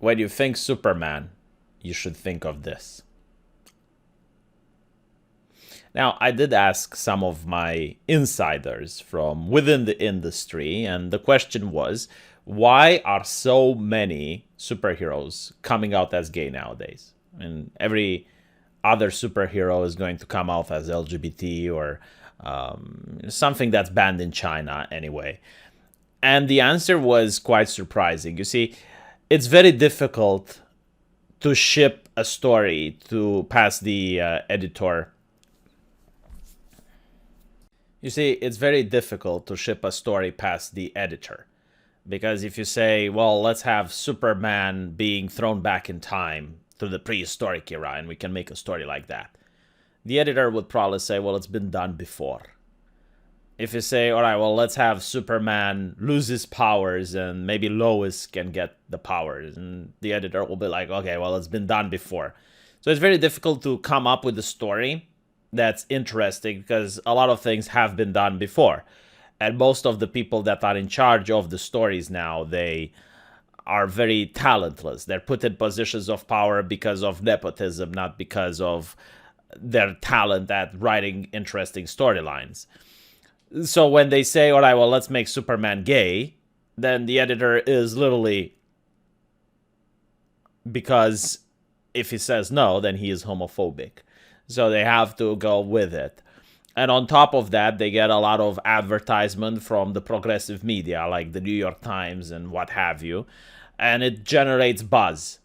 when you think Superman, you should think of this. Now, I did ask some of my insiders from within the industry, and the question was, why are so many superheroes coming out as gay nowadays? And every other superhero is going to come out as LGBT or something that's banned in China anyway. And the answer was quite surprising. You see, it's very difficult to ship a story to pass the editor. You see, it's very difficult to ship a story past the editor. Because if you say, well, let's have Superman being thrown back in time to the prehistoric era and we can make a story like that, the editor would probably say, well, it's been done before. If you say, all right, well, let's have Superman lose his powers and maybe Lois can get the powers, and the editor will be like, okay, well, it's been done before. So it's very difficult to come up with a story that's interesting because a lot of things have been done before. And most of the people that are in charge of the stories now, they are very talentless. They're put in positions of power because of nepotism, not because of their talent at writing interesting storylines. So when they say, all right, well, let's make Superman gay, then the editor is literally, because if he says no, then he is homophobic. So they have to go with it. And on top of that, they get a lot of advertisement from the progressive media, like the New York Times and what have you. And it generates buzz.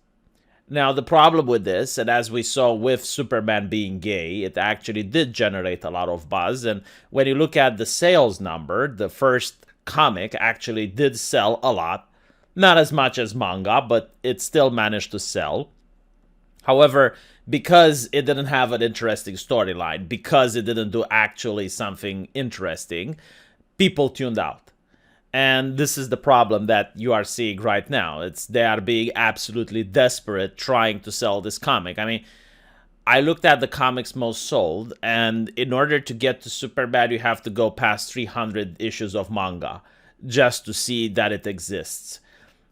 Now, the problem with this, and as we saw with Superman being gay, it actually did generate a lot of buzz. And when you look at the sales number, the first comic actually did sell a lot. Not as much as manga, but it still managed to sell. However, because it didn't have an interesting storyline, because it didn't do actually something interesting, people tuned out. And this is the problem that you are seeing right now. They are being absolutely desperate trying to sell this comic. I mean, I looked at the comics most sold, and in order to get to Superbad, you have to go past 300 issues of manga just to see that it exists.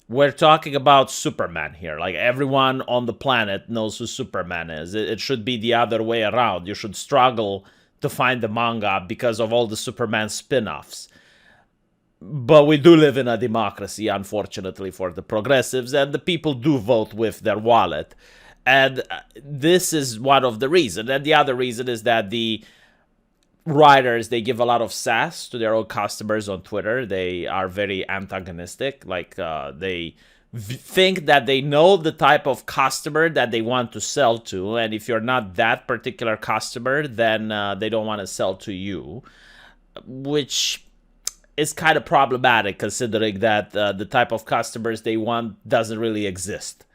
We're talking about Superman here. Like, everyone on the planet knows who Superman is. It should be the other way around. You should struggle to find the manga because of all the Superman spin-offs. But we do live in a democracy, unfortunately, for the progressives, and the people do vote with their wallet. And this is one of the reasons. And the other reason is that the writers, they give a lot of sass to their own customers on Twitter. They are very antagonistic. Like, they think that they know the type of customer that they want to sell to. And if you're not that particular customer, then they don't want to sell to you, which is kind of problematic considering that the type of customers they want doesn't really exist.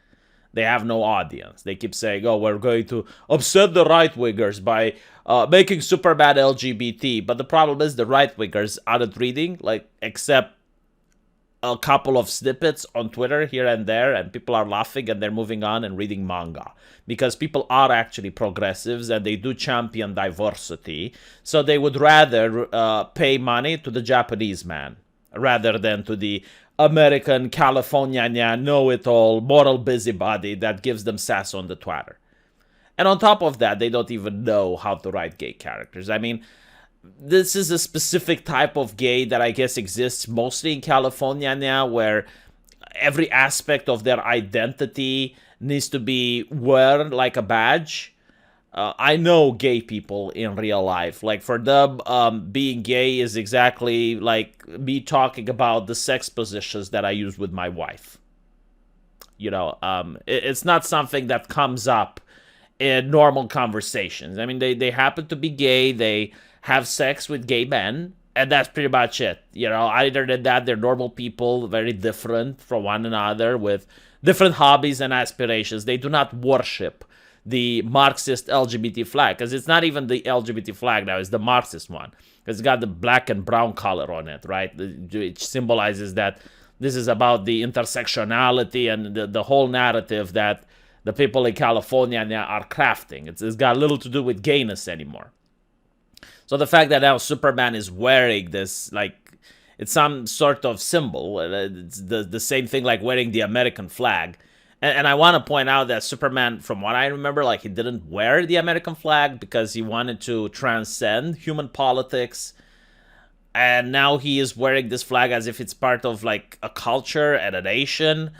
They have no audience. They keep saying, oh, we're going to upset the right-wingers by making Superman LGBT. But the problem is the right-wingers aren't reading, like, except a couple of snippets on Twitter here and there, and people are laughing and they're moving on and reading manga. Because people are actually progressives and they do champion diversity. So they would rather pay money to the Japanese man rather than to the American California know-it-all moral busybody that gives them sass on the Twitter. And on top of that, they don't even know how to write gay characters. I mean, this is a specific type of gay that I guess exists mostly in California now, where every aspect of their identity needs to be worn like a badge. I know gay people in real life. Like, for them, being gay is exactly like me talking about the sex positions that I use with my wife. You know, it's not something that comes up in normal conversations. I mean, they happen to be gay, they have sex with gay men, and that's pretty much it. You know, other than that, they're normal people, very different from one another, with different hobbies and aspirations. They do not worship the Marxist LGBT flag, because it's not even the LGBT flag now, it's the Marxist one. It's got the black and brown color on it, right? Which symbolizes that this is about the intersectionality and the whole narrative that the people in California now are crafting. It's got little to do with gayness anymore. So the fact that now Superman is wearing this, like, it's some sort of symbol. It's the same thing like wearing the American flag. And I want to point out that Superman, from what I remember, like he didn't wear the American flag because he wanted to transcend human politics. And now he is wearing this flag as if it's part of like a culture and a nation.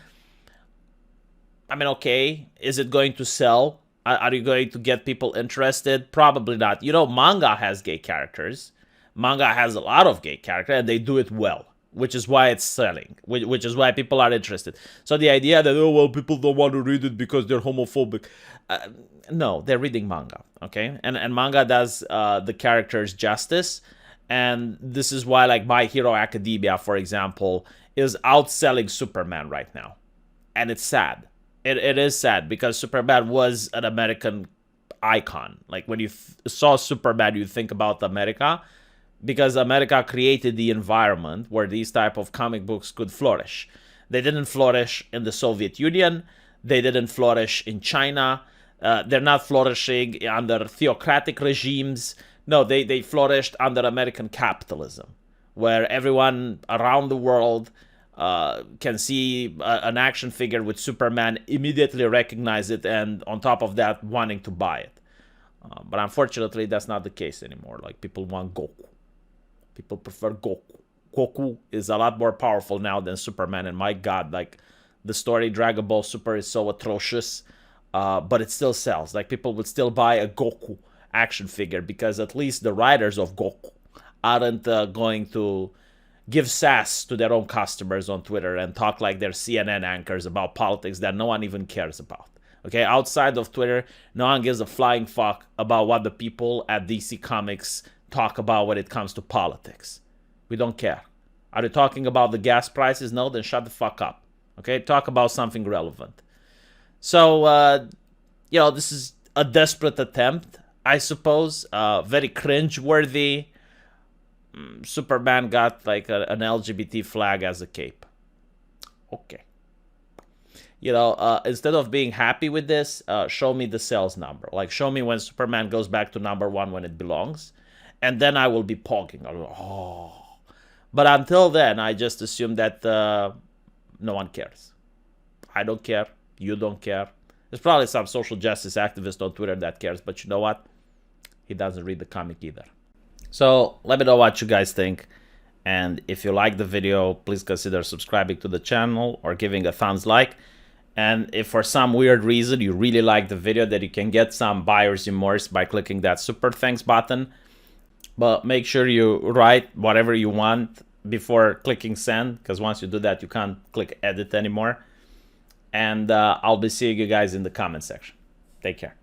I mean, okay, is it going to sell? Are you going to get people interested? Probably not. You know, manga has gay characters. Manga has a lot of gay characters, and they do it well, which is why it's selling, which is why people are interested. So the idea that, oh, well, people don't want to read it because they're homophobic. No, they're reading manga, okay? And manga does the characters justice. And this is why, like, My Hero Academia, for example, is outselling Superman right now. And it's sad. It is sad because Superman was an American icon. Like, when you saw Superman, you think about America, because America created the environment where these type of comic books could flourish. They didn't flourish in the Soviet Union. They didn't flourish in China. They're not flourishing under theocratic regimes. No, they flourished under American capitalism, where everyone around the world can see an action figure with Superman, immediately recognize it, and on top of that, wanting to buy it. But unfortunately, that's not the case anymore. Like, people want Goku. People prefer Goku. Goku is a lot more powerful now than Superman, and my God, like, the story Dragon Ball Super is so atrocious, but it still sells. Like, people would still buy a Goku action figure because at least the writers of Goku aren't going to give sass to their own customers on Twitter and talk like they're CNN anchors about politics that no one even cares about. Okay, outside of Twitter, no one gives a flying fuck about what the people at DC Comics talk about when it comes to politics. We don't care. Are you talking about the gas prices? No, then shut the fuck up. Okay, talk about something relevant. So, this is a desperate attempt, I suppose. Very cringe-worthy. Superman got like an LGBT flag as a cape. Okay. Instead of being happy with this, show me the sales number. Like, show me when Superman goes back to #1 when it belongs. And then I will be pogging. I'll go, oh. But until then, I just assume that no one cares. I don't care. You don't care. There's probably some social justice activist on Twitter that cares. But you know what? He doesn't read the comic either. So let me know what you guys think. And if you like the video, please consider subscribing to the channel or giving a thumbs like. And if for some weird reason you really like the video, that you can get some buyer's remorse by clicking that super thanks button. But make sure you write whatever you want before clicking send, because once you do that, you can't click edit anymore. And I'll be seeing you guys in the comment section. Take care.